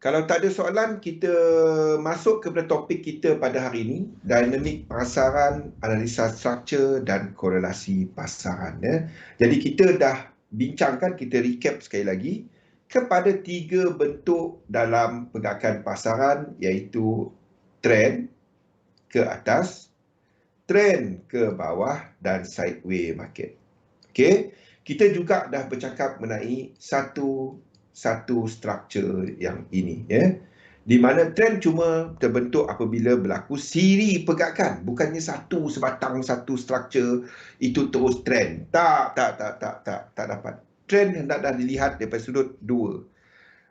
Kalau tak ada soalan, kita masuk kepada topik kita pada hari ini, dinamik pasaran, analisa struktur dan korelasi pasaran. Ya. Jadi kita dah bincangkan, kita recap sekali lagi kepada 3 bentuk dalam pergerakan pasaran, iaitu trend ke atas, trend ke bawah dan sideways market. Okey, kita juga dah bercakap mengenai satu struktur yang ini, ya, di mana trend cuma terbentuk apabila berlaku siri pergerakan, bukannya satu sebatang, satu struktur itu terus trend. Tak dapat. Trend hendaklah dilihat daripada sudut dua.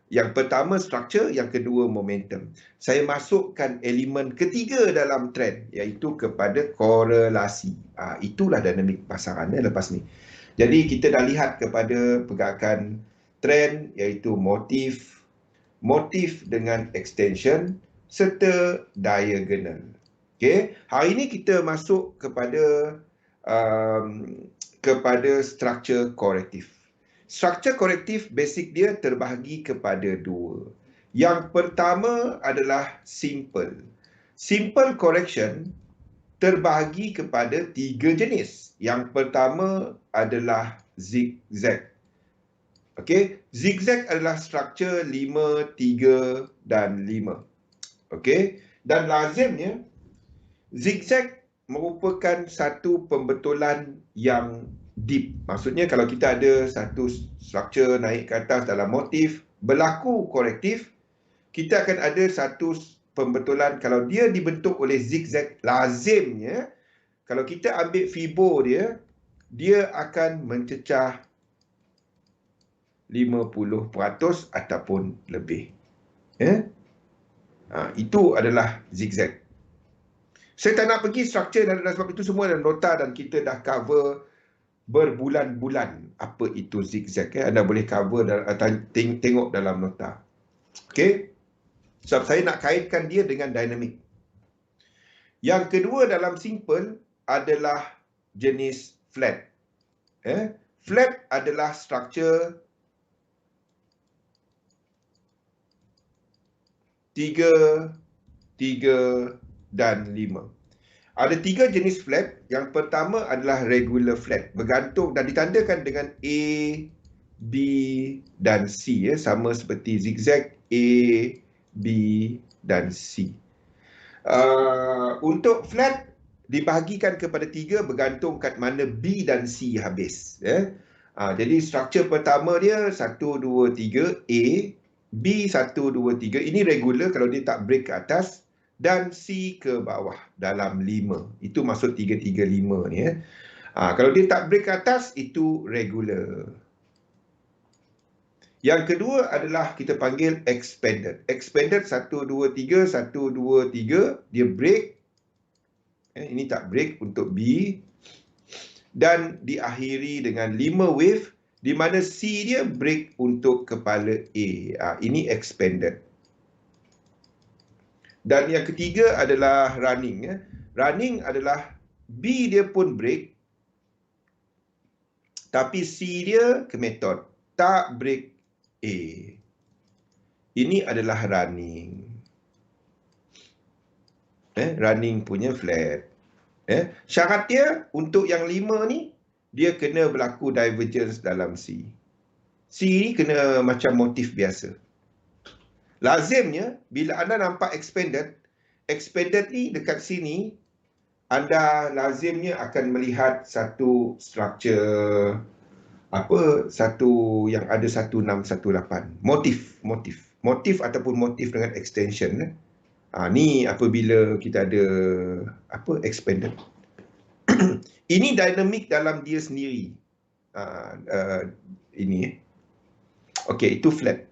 Yang pertama struktur, yang kedua momentum. Saya masukkan elemen ketiga dalam trend, iaitu kepada korelasi. Itulah dinamik pasarannya lepas ni. Jadi kita dah lihat kepada pergerakan trend, iaitu motif dengan extension serta diagonal. Okey, hari ini kita masuk kepada struktur korektif. Struktur korektif basic dia terbahagi kepada dua. Yang pertama adalah simple. Simple correction terbahagi kepada 3 jenis. Yang pertama adalah zigzag. Okey, zigzag adalah struktur 5, 3 dan 5. Okey, dan lazimnya zigzag merupakan satu pembetulan yang deep. Maksudnya kalau kita ada satu struktur naik ke atas dalam motif, berlaku korektif, kita akan ada satu pembetulan. Kalau dia dibentuk oleh zigzag, lazimnya kalau kita ambil fibo dia, dia akan mencecah 50% ataupun lebih. Itu adalah zigzag. Saya tak nak pergi struktur dan sebab itu semua dalam nota dan kita dah cover berbulan-bulan apa itu zigzag. Anda boleh cover dan tengok dalam nota. Okey? Sebab saya nak kaitkan dia dengan dinamik. Yang kedua dalam simple adalah jenis flat. Flat adalah struktur 3, 3 dan 5. Ada 3 jenis flat. Yang pertama adalah regular flat. Bergantung dan ditandakan dengan A, B dan C. Sama seperti zigzag A, B dan C. Untuk flat dibahagikan kepada 3 bergantung kat mana B dan C habis. Jadi struktur pertama dia 1, 2, 3 A, B 1, 2, 3. Ini regular kalau dia tak break ke atas, dan C ke bawah dalam 5. Itu maksud 3, 3, 5 ni. Kalau dia tak break ke atas, itu regular. Yang kedua adalah kita panggil expanded. Expanded 1, 2, 3, 1, 2, 3. Dia break. Ini tak break untuk B. Dan diakhiri dengan 5 wave, di mana C dia break untuk kepala A. Ini expanded. Dan yang ketiga adalah running. Running adalah B dia pun break, tapi C dia ke metode, tak break A. Ini adalah running. Running punya flat. Syarat dia untuk yang 5 ni, dia kena berlaku divergence dalam C. C ni kena macam motif biasa. Lazimnya, bila anda nampak expanded ni dekat sini, anda lazimnya akan melihat satu struktur satu yang ada 1618. Motif ataupun motif dengan extension. Ni apabila kita ada expanded. Ini dinamik dalam dia sendiri. Ini. Okey, itu flat.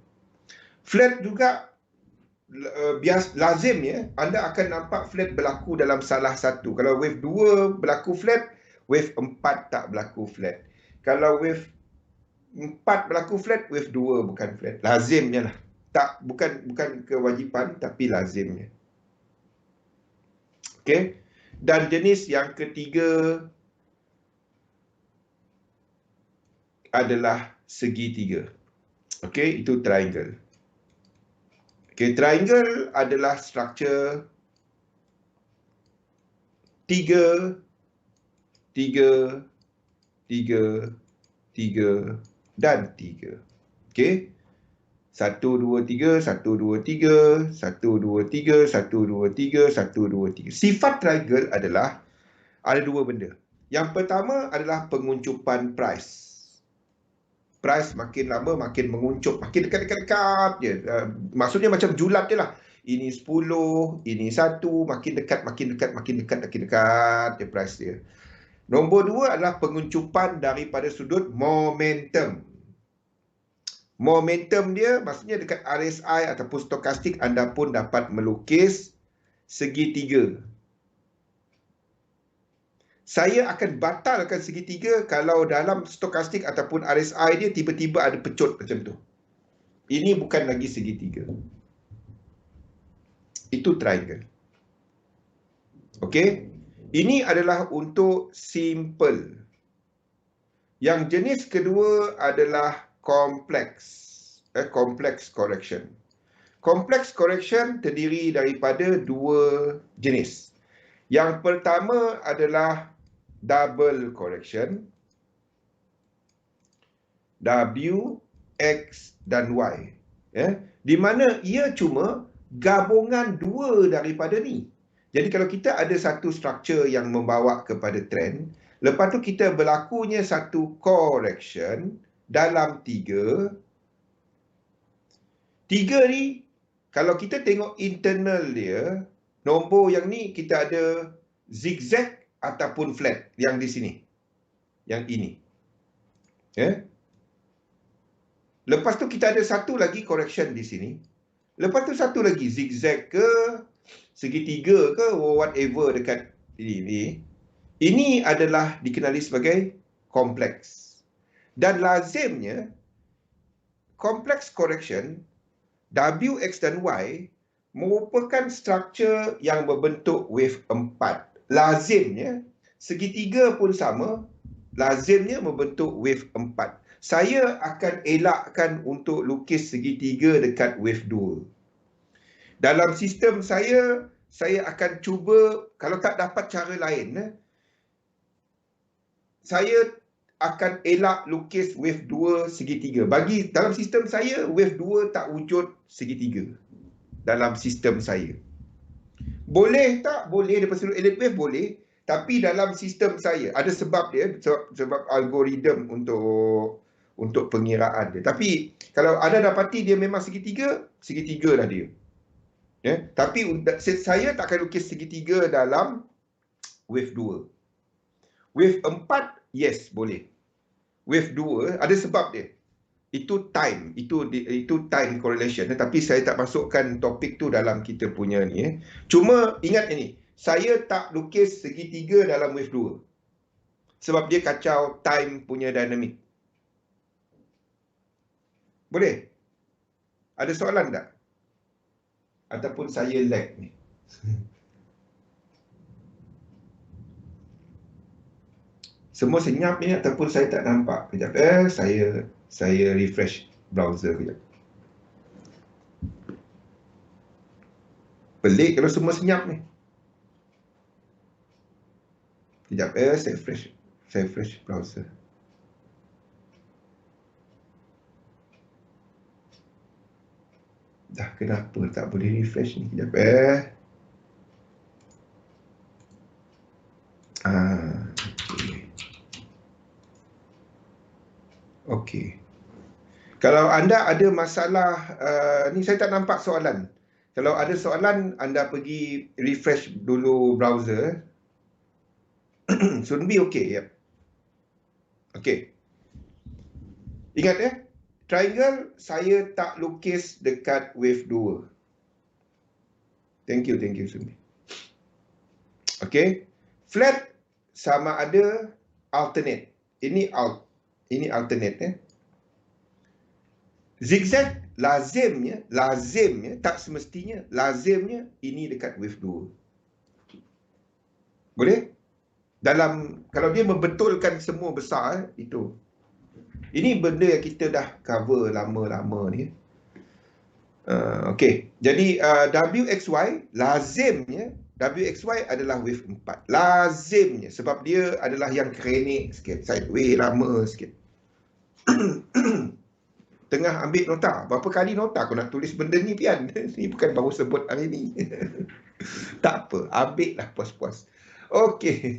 Flat juga lazimnya anda akan nampak flat berlaku dalam salah satu. Kalau wave 2 berlaku flat, wave 4 tak berlaku flat. Kalau wave 4 berlaku flat, wave 2 bukan flat. Lazimnya lah. Bukan kewajipan, tapi lazimnya. Okey. Dan jenis yang ketiga adalah segitiga. Okey, itu triangle. Okay, triangle adalah struktur 3, 3, 3, 3 dan 3. Okay. 1, 2, 3, 1, 2, 3, 1, 2, 3, 1, 2, 3, 1, 2, 3. Sifat triangle adalah ada dua benda. Yang pertama adalah penguncupan price. Price makin lama makin menguncup, makin dekat-dekat je. Maksudnya macam julat je lah. Ini 10, ini 1, makin dekat, makin dekat, makin dekat, makin dekat je price dia. Nombor 2 adalah penguncupan daripada sudut momentum. Momentum dia maksudnya dekat RSI ataupun stokastik anda pun dapat melukis segitiga. Saya akan batalkan segitiga kalau dalam stokastik ataupun RSI dia tiba-tiba ada pecut macam tu. Ini bukan lagi segitiga. Itu triangle. Okey? Ini adalah untuk simple. Yang jenis kedua adalah complex. Complex correction. Complex correction terdiri daripada dua jenis. Yang pertama adalah double correction. W, X dan Y. Di mana ia cuma gabungan dua daripada ni. Jadi kalau kita ada satu struktur yang membawa kepada trend, lepas tu kita berlakunya satu correction dalam 3. 3 ni, kalau kita tengok internal dia, nombor yang ni kita ada zigzag ataupun flat yang di sini. Yang ini. Lepas tu kita ada satu lagi correction di sini. Lepas tu satu lagi zigzag ke, segitiga ke, whatever dekat ini. Ini adalah dikenali sebagai kompleks. Dan lazimnya, complex correction, W, X dan Y merupakan struktur yang berbentuk wave 4. Lazimnya, segitiga pun sama, lazimnya membentuk wave 4. Saya akan elakkan untuk lukis segitiga dekat wave 2. Dalam sistem saya akan cuba, kalau tak dapat cara lain, saya akan elak lukis wave 2 segitiga. Bagi dalam sistem saya, wave 2 tak wujud segitiga. Dalam sistem saya. Boleh tak? Boleh, daripada sudut elite wave boleh. Tapi dalam sistem saya, ada sebab dia, sebab algoritma untuk pengiraan dia. Tapi kalau anda dapati dia memang segitiga, segitiga lah dia. Tapi saya tak akan lukis segitiga dalam wave 2. Wave 4, yes, boleh. Wave 2, ada sebab dia. Itu time, itu time correlation. Tapi saya tak masukkan topik tu dalam kita punya ni. Cuma ingat ini, saya tak lukis segitiga dalam wave 2. Sebab dia kacau time punya dinamik. Boleh? Ada soalan tak? Ataupun saya lag ni? Semua senyap ni ataupun saya tak nampak? Kejap, saya refresh browser kejap. Pelik kalau semua senyap ni. Kejap, saya refresh browser. Dah kenapa tak boleh refresh ni? Kejap, Okey. Kalau anda ada masalah, ni saya tak nampak soalan. Kalau ada soalan, anda pergi refresh dulu browser. Should be okay, ya. Okey. Ingat triangle saya tak lukis dekat wave 2. Thank you Sunbi. Okey. Flat sama ada alternate. Ini alternate. Zigzag lazimnya, tak semestinya, lazimnya ini dekat wave 2. Boleh? Kalau dia membetulkan semua besar, itu. Ini benda yang kita dah cover lama-lama ni. Okey. Jadi WXY lazimnya WXY adalah wave 4. Lazimnya sebab dia adalah yang krenik sikit, sideway lama sikit. Tengah ambil nota. Berapa kali nota aku nak tulis benda ni Pian? Ni bukan baru sebut hari ni. Tak apa, ambil lah puas-puas. Okey.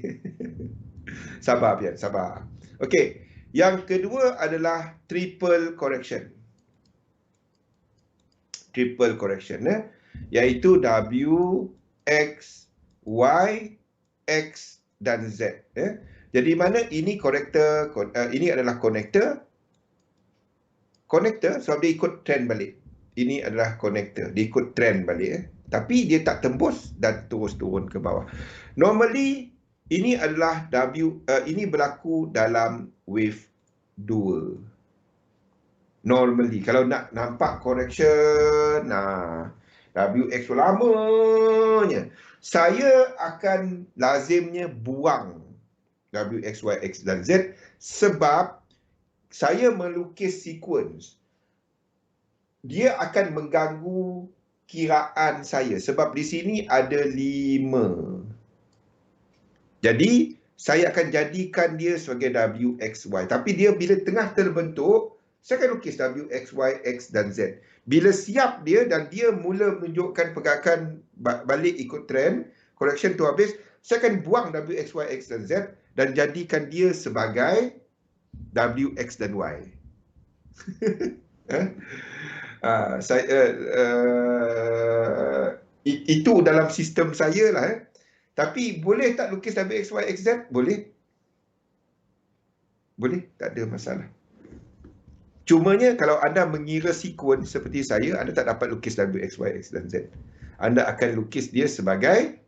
Sabar Pian, sabar. Okey. Yang kedua adalah triple correction. Triple correction iaitu W, X, Y, X dan Z. Jadi mana ini korektor, ini adalah konektor. Konektor sebab dia ikut trend balik. Ini adalah konektor, dia ikut trend balik. Tapi dia tak tembus dan terus turun ke bawah. Normally ini adalah ini berlaku dalam wave 2. Normally kalau nak nampak correction, WX lamanya, saya akan lazimnya buang WX, Y, X dan Z sebab saya melukis sequence. Dia akan mengganggu kiraan saya sebab di sini ada 5. Jadi saya akan jadikan dia sebagai WXY. Tapi dia bila tengah terbentuk, saya akan lukis W, X, Y, X dan Z. Bila siap dia dan dia mula menunjukkan pergerakan balik ikut trend, correction tu habis, saya akan buang W, X, Y, X dan Z dan jadikan dia sebagai W, X dan Y. Itu dalam sistem saya lah. Tapi boleh tak lukis W, X, Y, X, Z? Boleh. Boleh, tak ada masalah. Cumanya kalau anda mengira sequence seperti saya, anda tak dapat lukis W, X, Y, X dan Z. Anda akan lukis dia sebagai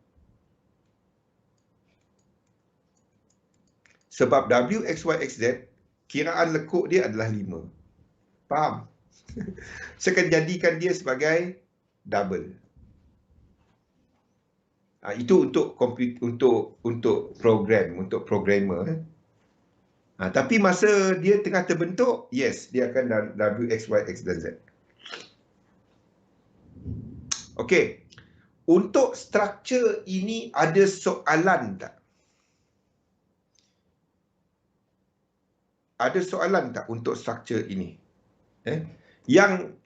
sebab W, X, Y, X, Z, kiraan lekuk dia adalah 5. Faham? Saya akan jadikan dia sebagai double. Itu untuk program, untuk programmer. Tapi masa dia tengah terbentuk, yes, dia akan W, X, Y, X dan Z. Okey. Untuk struktur ini ada soalan tak? Ada soalan tak untuk struktur ini? Yang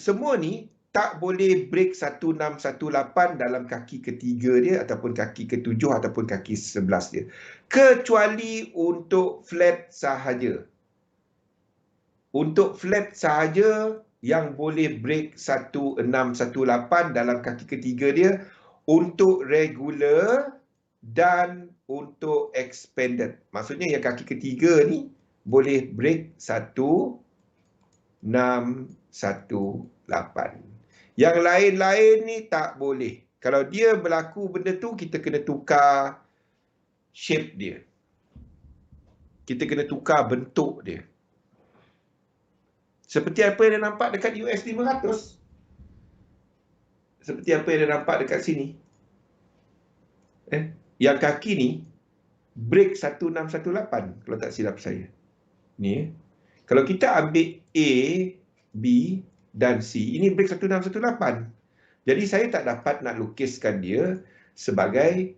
semua ni tak boleh break 1618 dalam kaki ketiga dia ataupun kaki ketujuh ataupun kaki 11 dia. Kecuali untuk flat sahaja. Untuk flat sahaja yang boleh break 1618 dalam kaki ketiga dia untuk regular dan untuk expanded. Maksudnya yang kaki ketiga ni boleh break 1618. Yang lain-lain ni tak boleh. Kalau dia berlaku benda tu, kita kena tukar shape dia. Kita kena tukar bentuk dia. Seperti apa yang anda nampak dekat US 500. Seperti apa yang anda nampak dekat sini. Yang kaki ni break 1618 kalau tak silap saya. Ni. Kalau kita ambil A, B dan C, ini break 1618. Jadi saya tak dapat nak lukiskan dia sebagai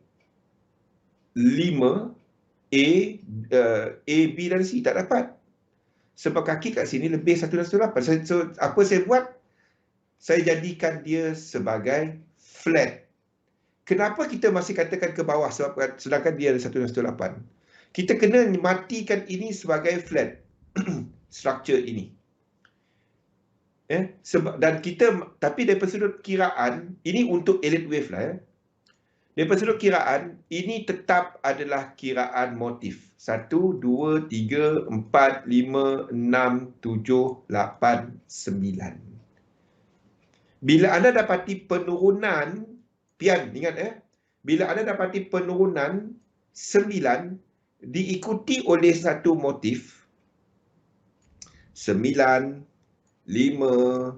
5 A, B dan C. Tak dapat. Sebab kaki kat sini lebih 1618. So, apa saya buat? Saya jadikan dia sebagai flat. Kenapa kita masih katakan ke bawah sedangkan dia ada 1618? Kita kena matikan ini sebagai flat. Struktur ini. Dan kita, tapi daripada sudut kiraan, ini untuk elite wave lah. Daripada sudut kiraan, ini tetap adalah kiraan motif. 1, 2, 3, 4, 5, 6, 7, 8, 9. Bila anda dapati penurunan, Pian, ingat bila anda dapati penurunan 9 diikuti oleh satu motif 9, 5,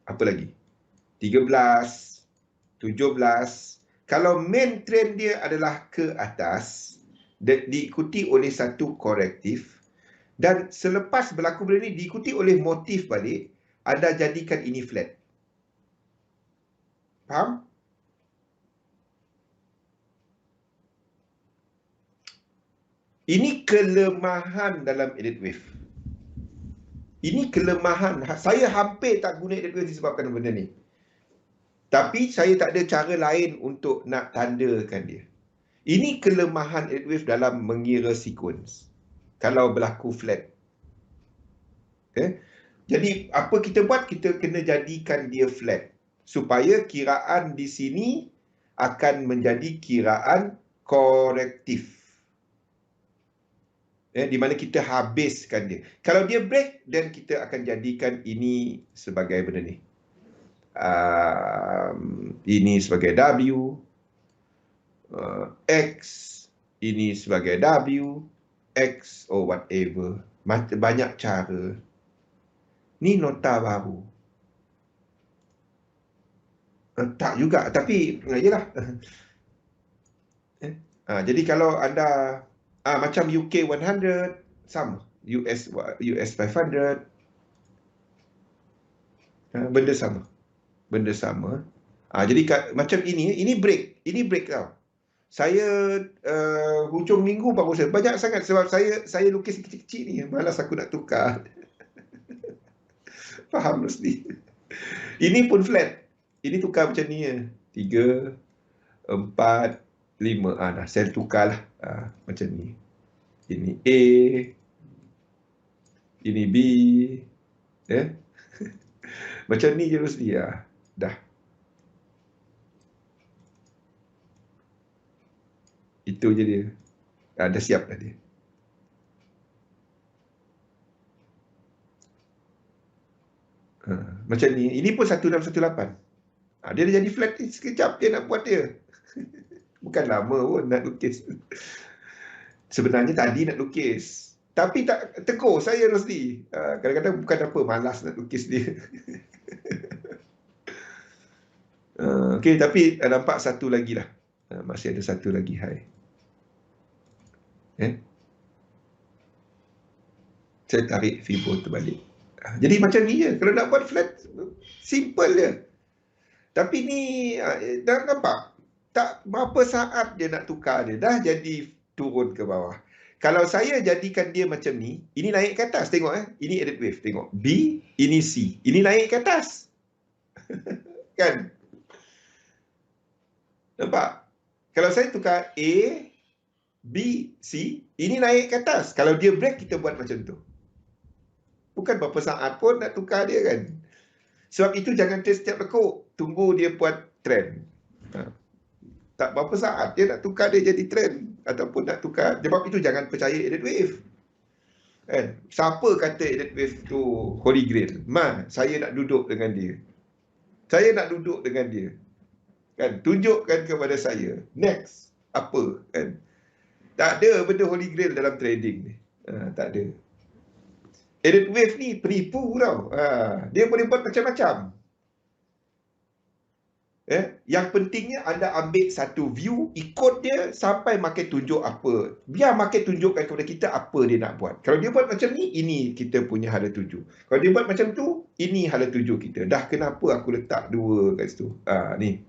apa lagi? 13, 17. Kalau main trend dia adalah ke atas, diikuti oleh satu korektif, dan selepas berlaku benda ni diikuti oleh motif balik, anda jadikan ini flat. Faham? Ini kelemahan dalam edit wave. Ini kelemahan. Saya hampir tak guna edit wave disebabkan benda ni. Tapi saya tak ada cara lain untuk nak tandakan dia. Ini kelemahan edit wave dalam mengira sequence. Kalau berlaku flat. Okay? Jadi apa kita buat? Kita kena jadikan dia flat. Supaya kiraan di sini akan menjadi kiraan korektif. Di mana kita habiskan dia. Kalau dia break, then kita akan jadikan ini sebagai benda ni. Ini sebagai W, X, ini sebagai W, X or whatever. Banyak cara. Ni nota baru. Tak juga, tapi yalah. Jadi kalau anda macam UK 100, sama. US 500, benda sama. Benda sama. Jadi macam ini break tau. Saya hujung minggu baru saya banyak sangat sebab saya lukis kecil-kecil ni, malas aku nak tukar. Faham mesti. Ini pun flat. Ini tukar macam ni ya. 3, 4, 5. Dah saya tukarlah macam ni. Ini A, ini B, macam ni je mesti dah. Itu je dia. Dah siap dah dia. Macam ni. Ini pun 1618. Dia dah jadi flat ni. Sekejap dia nak buat dia. Bukan lama pun nak lukis. Sebenarnya tadi nak lukis. Tapi tak tegur saya mesti. Kadang-kadang bukan apa, malas nak lukis dia. Okey, tapi nampak satu lagi lah. Masih ada satu lagi high. Saya tarik Fibo terbalik. Jadi macam ni je. Kalau nak buat flat, simple je. Tapi ni, dah nampak? Tak berapa saat dia nak tukar dia. Dah jadi turun ke bawah. Kalau saya jadikan dia macam ni, ini naik ke atas. Tengok ini edit wave. Tengok. B, ini C. Ini naik ke atas. Kan? Nampak? Kalau saya tukar A, B, C, ini naik ke atas. Kalau dia break, kita buat macam tu. Bukan berapa saat pun nak tukar dia kan. Sebab itu jangan trade setiap lekuk. Tunggu dia buat trend. Tak berapa saat dia nak tukar dia jadi trend. Ataupun nak tukar. Sebab itu jangan percaya edit wave. Kan? Siapa kata edit wave tu holy grail? Saya nak duduk dengan dia. Saya nak duduk dengan dia. Kan? Tunjukkan kepada saya. Next. Apa? Kan? Tak ada benda holy grail dalam trading ni. Tak ada. Edit wave ni penipu tau. Dia boleh buat macam-macam. Yang pentingnya anda ambil satu view, ikut dia sampai market tunjuk apa. Biar market tunjukkan kepada kita apa dia nak buat. Kalau dia buat macam ni, ini kita punya hala tuju. Kalau dia buat macam tu, ini hala tuju kita. Dah kenapa aku letak dua kat situ? Ni.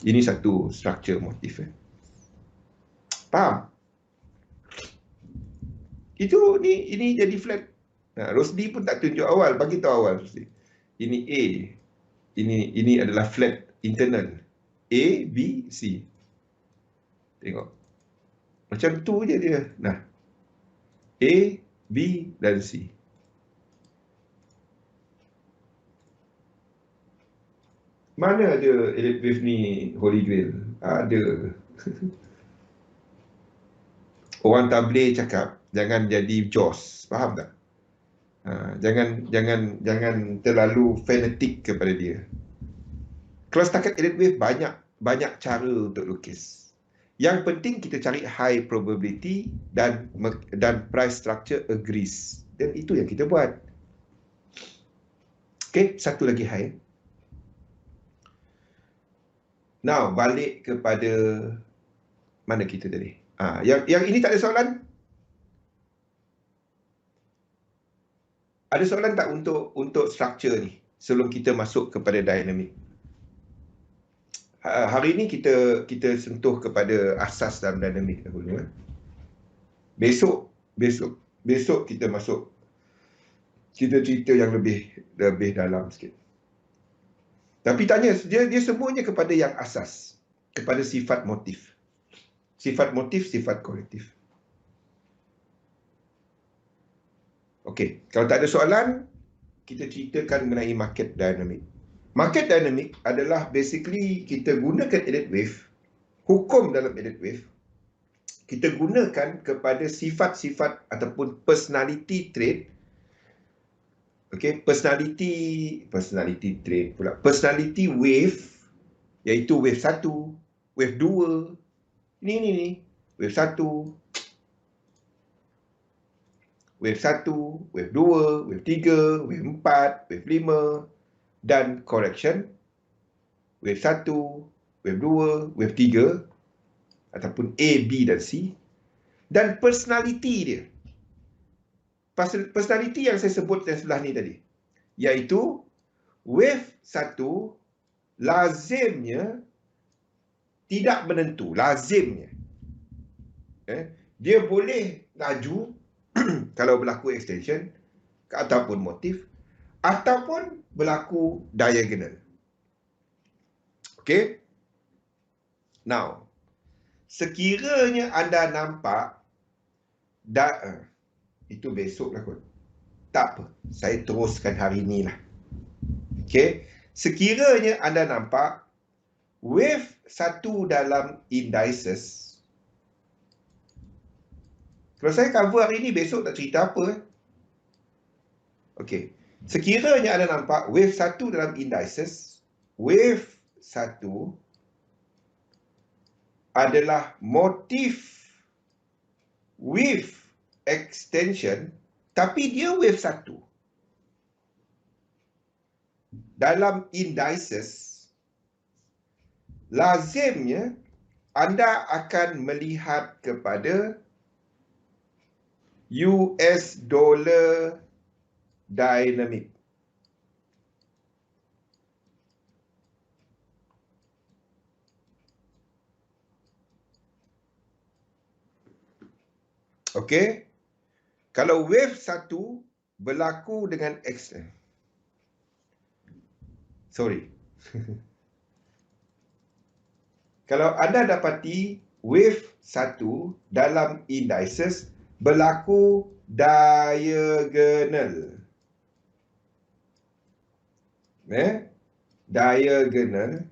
Ini satu structure motif. Faham? Ini jadi flat. Rosdi pun tak tunjuk awal, bagi tahu awal Rosdi. Ini A. Ini adalah flat internal. A, B, C. Tengok. Macam tu je dia. Nah. A, B dan C. Mana ada edit wave ni holy grail? Ada. Orang tabligh cakap jangan jadi Jaws, faham tak? Jangan terlalu fanatik kepada dia. Kalau setakat edit wave banyak cara untuk lukis. Yang penting kita cari high probability dan price structure agrees. Dan itu yang kita buat. Okey, satu lagi high. Now balik kepada mana kita tadi? Yang ini tak ada soalan? Ada soalan tak untuk structure ni? sebelum kita masuk kepada dinamik. Hari ini kita sentuh kepada asas dalam dinamik dahulu. Besok kita masuk, kita cerita yang lebih dalam sikit. Tapi tanya, dia semuanya kepada yang asas, kepada sifat motif. Sifat motif, sifat kolektif. Okey, kalau tak ada soalan, kita ceritakan mengenai market dynamic. Market dynamic adalah basically kita gunakan elliott wave, hukum dalam elliott wave, kita gunakan kepada sifat-sifat ataupun personality trait. Okey, personality trait pula. Personality wave, iaitu wave 1, wave 2. Ni. Wave 1, wave 1, wave 2, wave 3, wave 4, wave 5 dan correction. Wave 1, wave 2, wave 3 ataupun A, B dan C. Dan personality dia. Personality yang saya sebut yang sebelah ni tadi, iaitu wave 1 lazimnya tidak menentu, lazimnya. Dia boleh laju kalau berlaku extension ataupun motif, ataupun berlaku diagonal. Okey. Now, sekiranya anda nampak itu besok lah kot. Tak apa, saya teruskan hari ni lah. Okey. Sekiranya anda nampak wave 1 dalam indices. Kalau saya cover hari ni, besok tak cerita apa. Okey. Sekiranya anda nampak wave 1 dalam indices, wave 1 adalah motif wave extension, tapi dia wave 1 dalam indices, lazimnya anda akan melihat kepada US dollar dynamic. Okey. Kalau wave 1 berlaku dengan kalau anda dapati wave 1 dalam indices berlaku diagonal. Diagonal.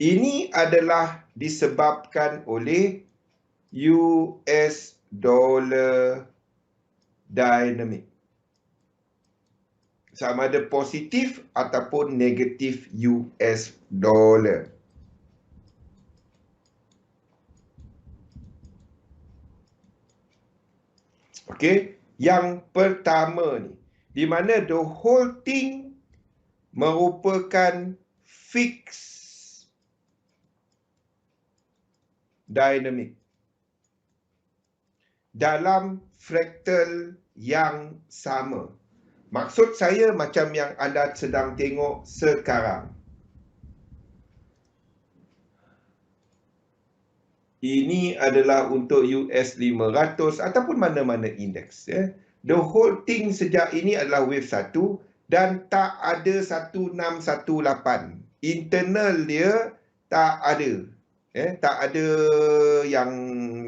Ini adalah disebabkan oleh US dollar dynamic. Sama ada positif ataupun negatif US dollar. Okey, yang pertama ni, di mana the whole thing merupakan fixed dynamic dalam fraktal yang sama. Maksud saya macam yang anda sedang tengok sekarang. Ini adalah untuk US 500 ataupun mana-mana indeks. The whole thing sejak ini adalah wave 1 dan tak ada 1618. Internal dia tak ada. Tak ada yang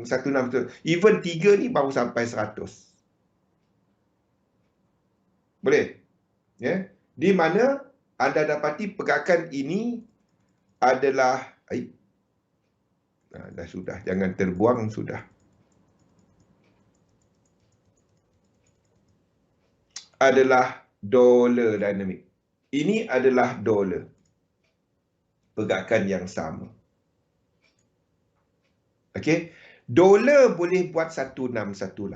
1618. Even 3 ni baru sampai 100. Boleh? Di mana anda dapati pergerakan ini adalah dah sudah, jangan terbuang sudah. Adalah dollar dynamic. Ini adalah dollar. Pergerakan yang sama. Okey. Dolar boleh buat 1618.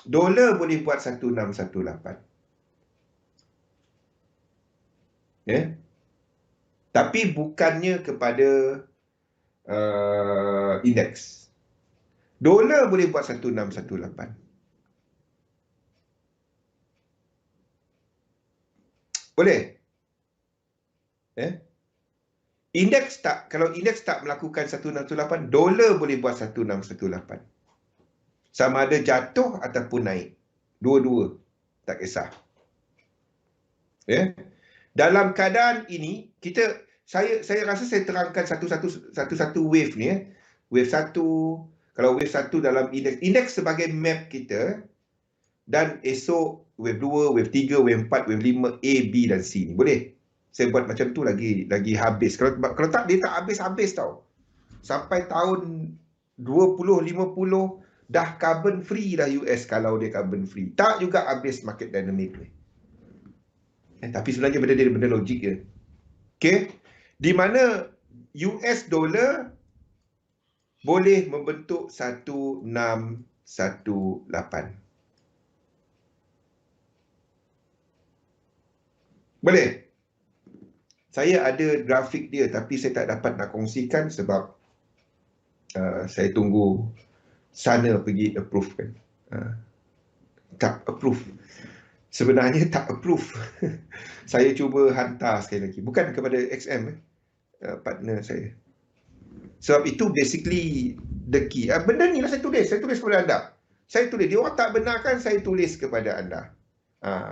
Dolar boleh buat 1618. Tapi bukannya kepada indeks. Dolar boleh buat 1618. Boleh? Indeks tak, kalau indeks tak melakukan 1618, dolar boleh buat 1618. Sama ada jatuh ataupun naik. Dua-dua. Tak kisah. Dalam keadaan ini, saya rasa saya terangkan satu-satu wave ni. Wave 1, kalau wave 1 dalam indeks sebagai map kita, dan esok wave 2, wave 3, wave 4, wave 5, A, B dan C ni. Boleh? Saya buat macam tu lagi habis. Kalau tak, dia tak habis-habis tau. Sampai tahun 2050 dah carbon free dah US kalau dia carbon free. Tak juga habis market dynamic ni. Tapi sebenarnya benda dia benda logik je. Okay? Di mana US dollar boleh membentuk 1618. Boleh? Saya ada grafik dia tapi saya tak dapat nak kongsikan sebab saya tunggu sana pergi approve kan. Tak approve. Sebenarnya tak approve. Saya cuba hantar sekali lagi. Bukan kepada XM, partner saya. Sebab itu basically the key. Benda ni lah saya tulis kepada anda. Saya tulis. Dia orang tak benarkan, saya tulis kepada anda.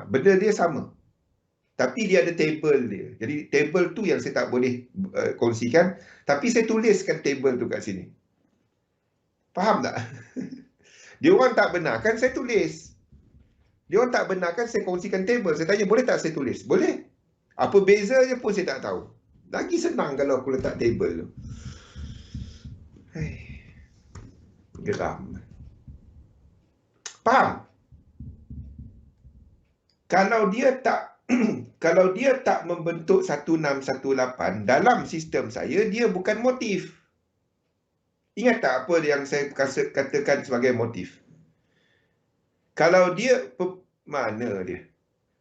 Benda dia sama. Tapi dia ada table dia. Jadi table tu yang saya tak boleh kongsikan. Tapi saya tuliskan table tu kat sini. Faham tak? Dia orang tak benarkan, saya tulis. Dia orang tak benarkan, saya kongsikan table. Saya tanya, boleh tak saya tulis? Boleh. Apa bezanya pun saya tak tahu. Lagi senang kalau aku letak table tu. Geram. Faham? Kalau dia tak membentuk 1618 dalam sistem saya, dia bukan motif. Ingat tak apa yang saya katakan sebagai motif? Kalau dia, mana dia?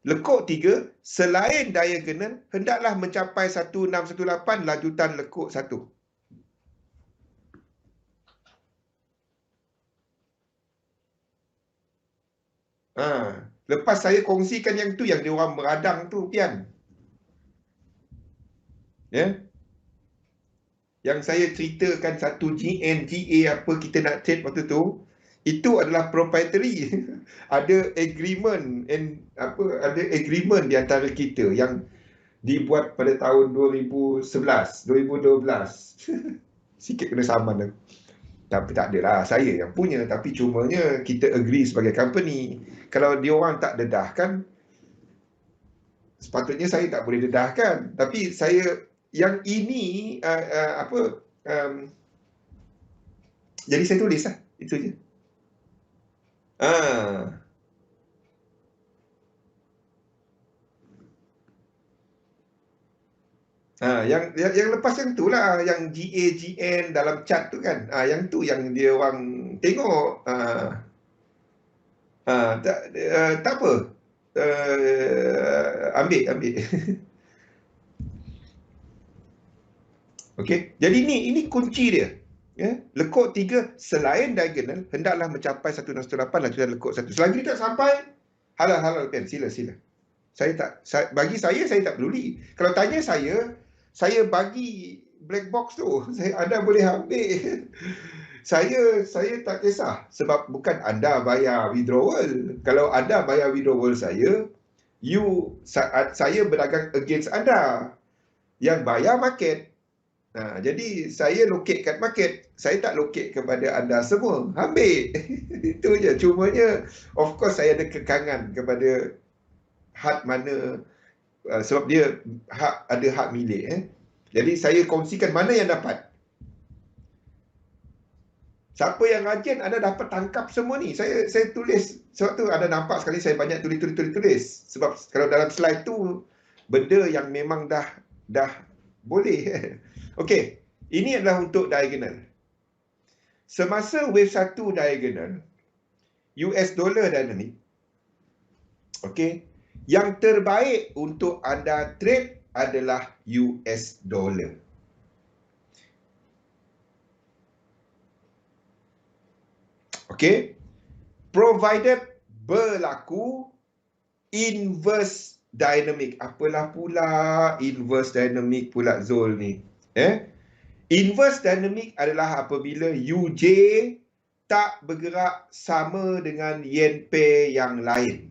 Lekuk 3, selain diagonal, hendaklah mencapai 1618 lanjutan lekuk 1. Lepas saya kongsikan yang tu, yang dia orang meradang tu, Pian. Yang saya ceritakan satu GN, GA apa kita nak trade waktu tu, itu adalah proprietary. Ada agreement ada agreement di antara kita yang dibuat pada tahun 2011, 2012. Sikit kena saman tu. Tapi tak adalah saya yang punya, tapi cumanya kita agree sebagai company. Kalau dia orang tak dedahkan, sepatutnya saya tak boleh dedahkan. Tapi saya yang ini jadi saya tulis lah, itu je. Yang lepas yang tu lah, yang GA, GN dalam chart tu kan. Yang tu yang dia orang tengok. Tak apa. Ambil. Okey. Jadi ini kunci dia. Lekuk 3 selain diagonal hendaklah mencapai 1618 lanjutan lekuk 1. Selagi tak sampai, halal kan, sila. Bagi saya tak peduli. Kalau tanya saya bagi black box tu, anda boleh ambil. Saya tak kisah sebab bukan anda bayar withdrawal. Kalau anda bayar withdrawal saya berdagang against anda. Yang bayar market. Jadi saya locate kat market. Saya tak locate kepada anda semua. Ambil. Itu je. Cumanya of course saya ada kekangan kepada had mana, sebab dia ada hak milik. Jadi saya kongsikan mana yang dapat. Siapa yang rajin, anda dapat tangkap semua ni. Saya tulis. Sebab tu anda nampak sekali saya banyak tulis. Sebab kalau dalam slide tu, benda yang memang dah boleh. Okey, ini adalah untuk diagonal. Semasa wave 1 diagonal, US dollar dynamic, okey, yang terbaik untuk anda trade adalah US dollar. Okey, provided berlaku inverse dynamic. Apalah pula inverse dynamic pula Zul ni. Inverse dynamic adalah apabila UJ tak bergerak sama dengan yen pair yang lain.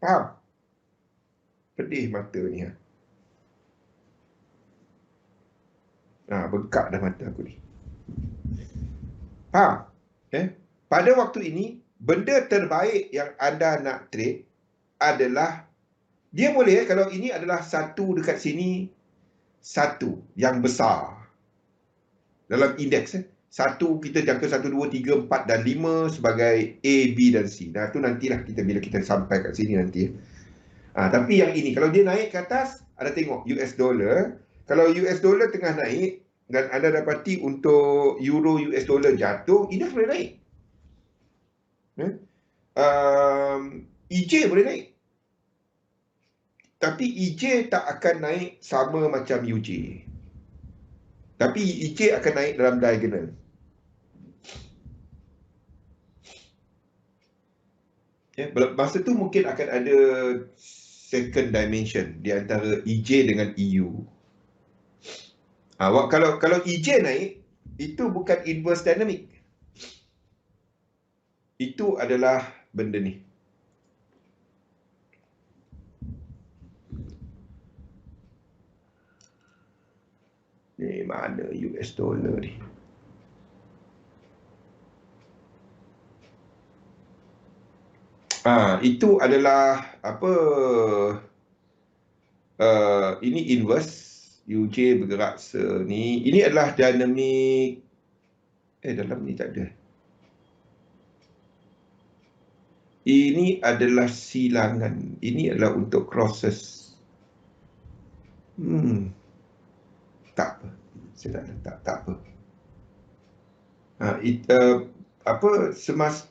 Faham? Pedih mata ni. Bengkak dah mata aku ni. Faham? Pada waktu ini, benda terbaik yang anda nak trade adalah, dia boleh kalau ini adalah satu dekat sini, satu yang besar dalam indeks. Satu kita jangka 1, 2, 3, 4 dan 5 sebagai A, B dan C. Nah, itu nantilah kita bila kita sampai kat sini nanti. Tapi yang ini, kalau dia naik ke atas, anda tengok US dollar. Kalau US dollar tengah naik dan anda dapati untuk euro US dollar jatuh, indeks boleh naik. EJ boleh naik. Tapi EJ tak akan naik sama macam UJ. Tapi EJ akan naik dalam diagonal. Masa tu mungkin akan ada second dimension di antara EJ dengan EU. Kalau EJ naik, itu bukan inverse dynamic. Itu adalah benda ni. Ni mana US dollar ni? Itu adalah apa? Ini inverse. UJ bergerak sini. Ini adalah dynamic. Dalam ni tak ada. Ini adalah silangan. Ini adalah untuk crosses. Tak apa. Saya tak letak. Tak apa?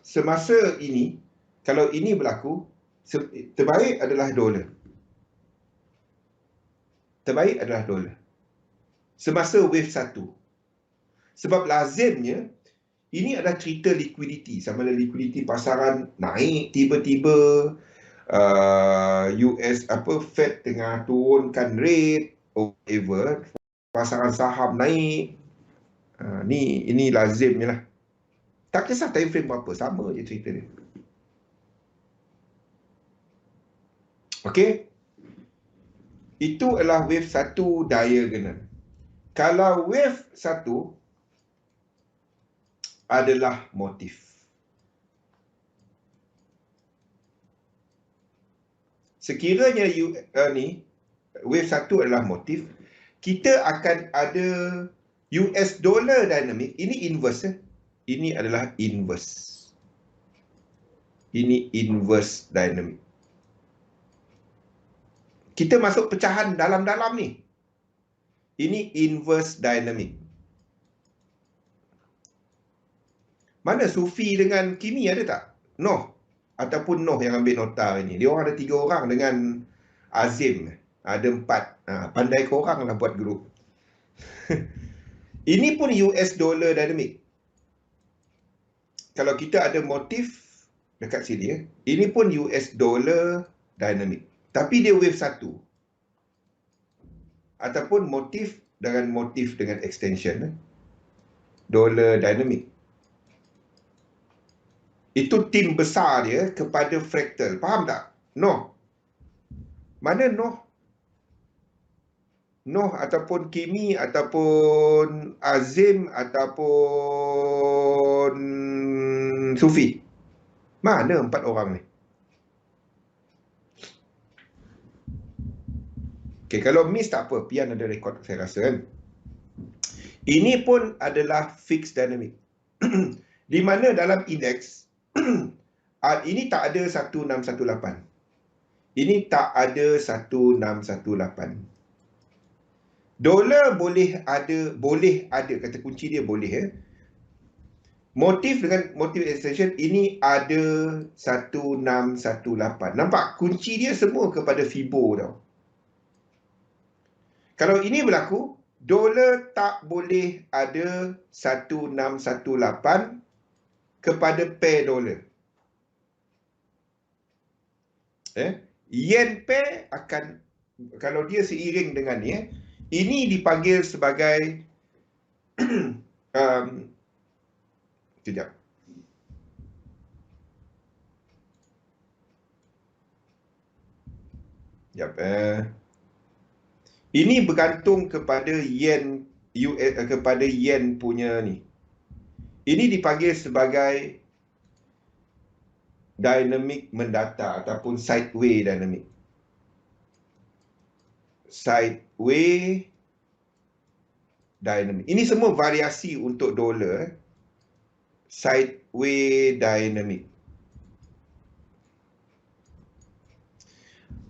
Semasa ini, kalau ini berlaku, terbaik adalah dolar. Terbaik adalah dolar. Semasa wave 1. Sebab lazimnya, ini adalah cerita liquidity. Sama ada liquidity pasaran naik tiba-tiba, US Fed tengah turunkan rate, whatever, pasaran saham naik. Ini lazimnya lah. Tak kisah time frame berapa, sama je cerita dia. Okey. Itu adalah wave 1 diagonal. Kalau wave 1 adalah motif. Sekiranya ni wave 1 adalah motif, kita akan ada US dollar dynamic. Ini inverse. Ini adalah inverse. Ini inverse dynamic. Kita masuk pecahan dalam-dalam ni. Ini inverse dynamic. Mana Sufi dengan Kimi ada tak? Noh. Ataupun Noh yang ambil nota ini. Dia orang ada 3 orang dengan Azim. Ada 4. Pandai korang lah buat grup. Ini pun US dollar dynamic. Kalau kita ada motif dekat sini, ini pun US dollar dynamic. Tapi dia wave 1. Ataupun motif dengan extension. Dollar dynamic. Itu tim besar dia kepada fractal. Faham tak? Noh. Mana Noh? Noh ataupun Kimi ataupun Azim ataupun Sufi. Mana 4 orang ni? Okay, kalau miss tak apa. Pian ada rekod saya rasa kan. Ini pun adalah fixed dynamic. Di mana dalam indeks, ini tak ada 1618. Ini tak ada 1618. Dolar boleh ada, kata kunci dia boleh. Motif dengan motif extension ini ada 1618. Nampak? Kunci dia semua kepada Fibo tau. Kalau ini berlaku, dolar tak boleh ada 1618 kepada pair dolar. yen pair akan, kalau dia seiring dengan ni, ini dipanggil sebagai kejap. Ini bergantung kepada yen US, kepada yen punya ni. Ini dipanggil sebagai dynamic mendata ataupun sideway dynamic. Sideway dynamic. Ini semua variasi untuk dolar. Sideway dynamic.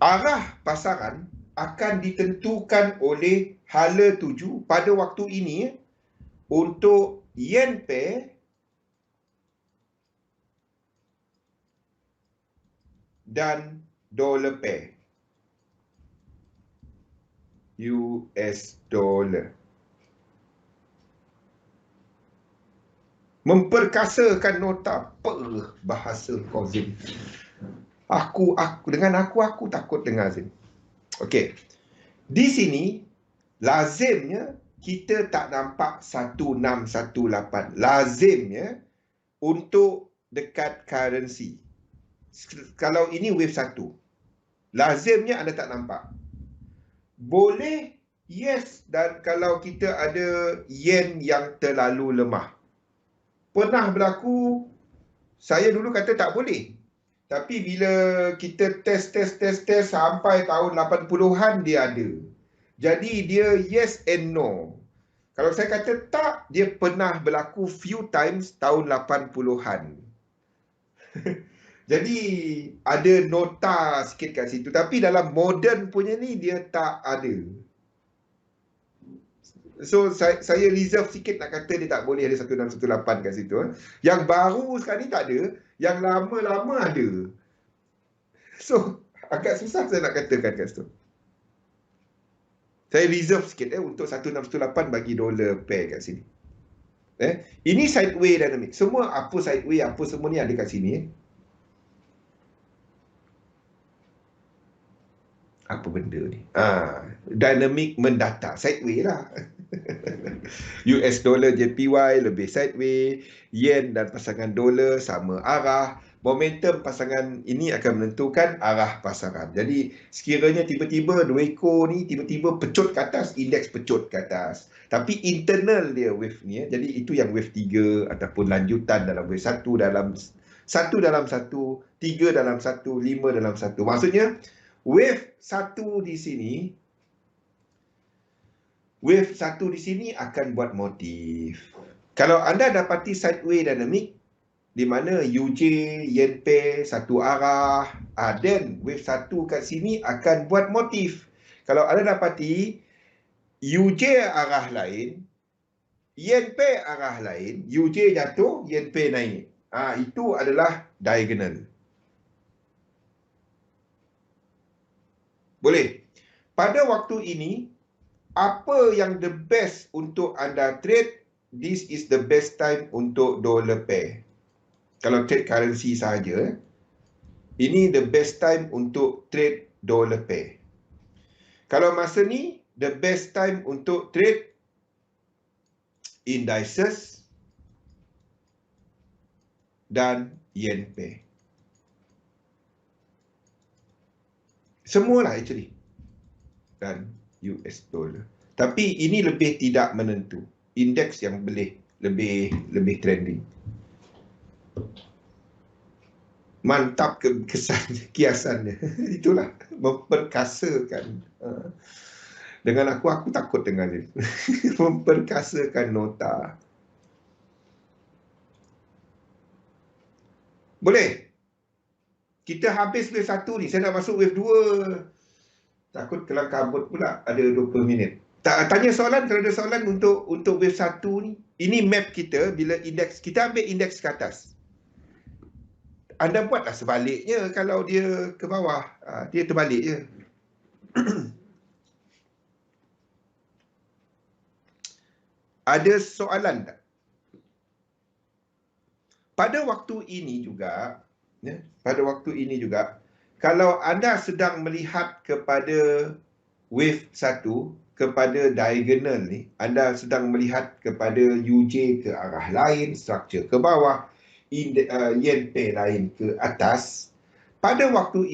Arah pasaran akan ditentukan oleh hala tuju pada waktu ini untuk yen pair dan dollar pair. US dollar. Memperkasakan nota. Apa bahasa kau, Zin? Aku takut dengar, Zin. Okey. Di sini lazimnya kita tak nampak 1618. Lazimnya untuk dekat currency. Kalau ini wave 1, lazimnya anda tak nampak. Boleh, yes, dan kalau kita ada yen yang terlalu lemah. Pernah berlaku, saya dulu kata tak boleh. Tapi bila kita test sampai tahun 80-an dia ada. Jadi dia yes and no. Kalau saya kata tak, dia pernah berlaku few times tahun 80-an. Jadi ada nota sikit kat situ. Tapi dalam modern punya ni dia tak ada. So saya reserve sikit nak kata dia tak boleh ada 1618 kat situ. Yang baru sekarang ni tak ada, yang lama-lama ada. So agak susah saya nak katakan kat situ. Saya reserve sikit untuk 1618 bagi dolar pair kat sini. Ini sideway dynamic. Semua apa sideway, apa semua ni ada kat sini. Apa benda ni? Dynamic mendata. Sideway lah. US dollar JPY lebih sideway. Yen dan pasangan dolar sama arah. Momentum pasangan ini akan menentukan arah pasaran. Jadi sekiranya tiba-tiba dua ekor ni tiba-tiba pecut ke atas, indeks pecut ke atas. Tapi internal dia wave ni. Jadi itu yang wave 3 ataupun lanjutan dalam wave 1 dalam 1 dalam 1, 3 dalam 1, 5 dalam 1. Maksudnya wave 1 di sini, wave 1 di sini akan buat motif. Kalau anda dapati sideway dynamic, di mana UJ, yen pair, satu arah, then wave 1 kat sini akan buat motif. Kalau anda dapati UJ arah lain, yen pair arah lain, UJ jatuh, yen pair naik. Itu adalah diagonal. Boleh. Pada waktu ini, apa yang the best untuk anda trade? This is the best time untuk dollar pair. Kalau trade currency saja, ini the best time untuk trade dollar pair. Kalau masa ni, the best time untuk trade indices dan yen pair. Semualah actually. Dan US dollar. Tapi ini lebih tidak menentu. Indeks yang boleh lebih trending. Mantap kiasannya. Itulah memperkasakan. Dengan aku takut dengan dia. Memperkasakan nota. Boleh? Kita habis wave 1 ni. Saya nak masuk wave 2. Takut kelang kabut pula. Ada 20 minit. Tanya soalan kalau ada soalan untuk wave 1 ni. Ini map kita bila indeks. Kita ambil indeks ke atas. Anda buatlah sebaliknya kalau dia ke bawah. Dia terbalik je. Ada soalan tak? Pada waktu ini juga, Kalau anda sedang melihat kepada wave 1, kepada diagonal ni, anda sedang melihat kepada UJ ke arah lain, struktur ke bawah, yen pair lain ke atas. Pada waktu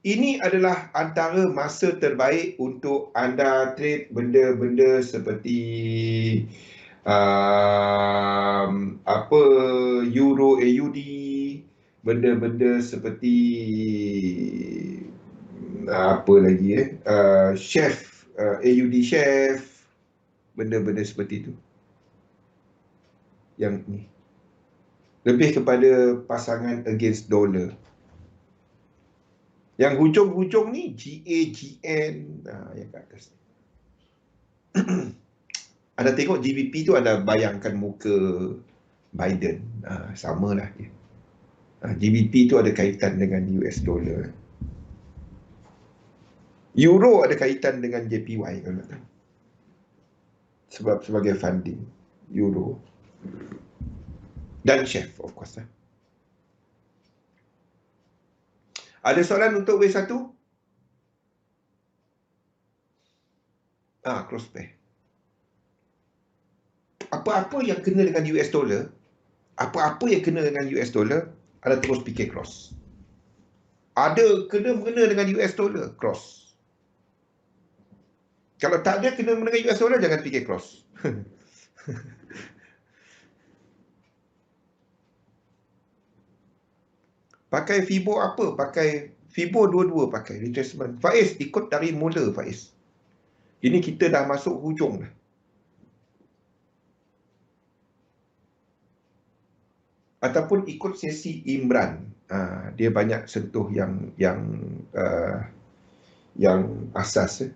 ini adalah antara masa terbaik untuk anda trade benda-benda seperti apa Euro AUD, benda-benda seperti apa lagi chef, AUD chef, benda-benda seperti itu. Yang ni lebih kepada pasangan against dollar. Yang hujung-hujung ni GAGN, yang kat atas. Anda tengok GBP tu, anda bayangkan muka Biden, samalah dia. GBP tu ada kaitan dengan US dollar. Euro ada kaitan dengan JPY kalau nak tahu. Sebab sebagai funding Euro. Dan chef of course lah. Ada soalan untuk W1? Cross pair. Apa-apa yang kena dengan US dollar, apa-apa yang kena dengan US dollar, anda terus fikir cross. Ada kena-mengena dengan US dollar, cross. Kalau tak ada kena-mengena dengan US dollar, jangan fikir cross. Pakai Fibo apa? Pakai Fibo dua-dua pakai retracement. Faiz, ikut dari mula Faiz. Ini kita dah masuk hujung dah. Ataupun ikut sesi Imran. Dia banyak sentuh yang asas.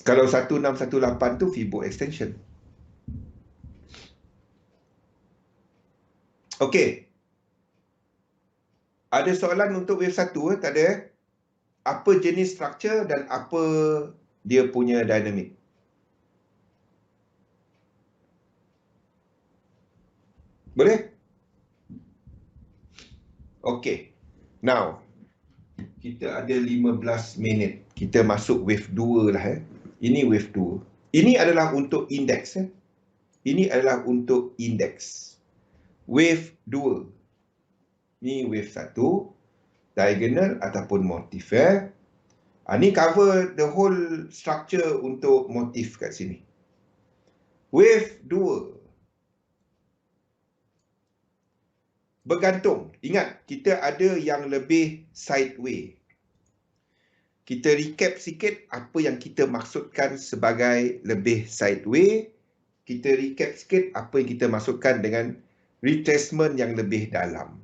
Kalau 1618 tu Fibo extension. Okey. Ada soalan untuk wave 1 tak ada? Apa jenis structure dan apa dia punya dynamic? Boleh? Okey. Now, kita ada 15 minit. Kita masuk wave 2 lah. Ini wave 2. Ini adalah untuk indeks. Ini adalah untuk indeks. Wave 2. Ini wave 1. Diagonal ataupun motif. Ini cover the whole structure untuk motif kat sini. Wave 2. Bergantung. Ingat, kita ada yang lebih sideway. Kita recap sikit apa yang kita maksudkan sebagai lebih sideway. Kita recap sikit apa yang kita maksudkan dengan retracement yang lebih dalam.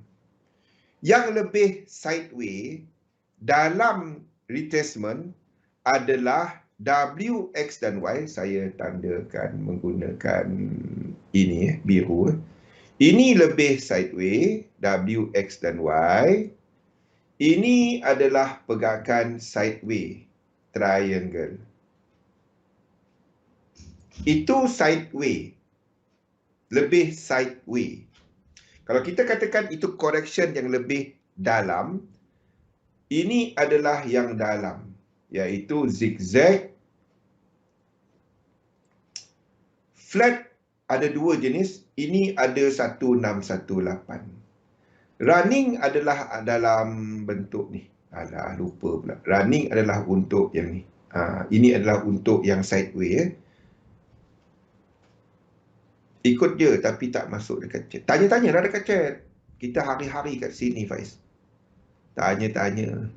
Yang lebih sideway dalam retracement adalah W, X dan Y. Saya tandakan menggunakan ini, biru. Ini lebih sideway, W, X dan Y. Ini adalah pergerakan sideway, triangle. Itu sideway. Lebih sideway. Kalau kita katakan itu correction yang lebih dalam, ini adalah yang dalam, iaitu zigzag. Flat ada dua jenis, ini ada 1618. Running adalah dalam bentuk ni. Alah, lupa pula. Running adalah untuk yang ni. Ini adalah untuk yang sideway. Ikut je tapi tak masuk dekat chat. Tanya-tanya lah dekat chat. Kita hari-hari kat sini, Faiz. Tanya-tanya.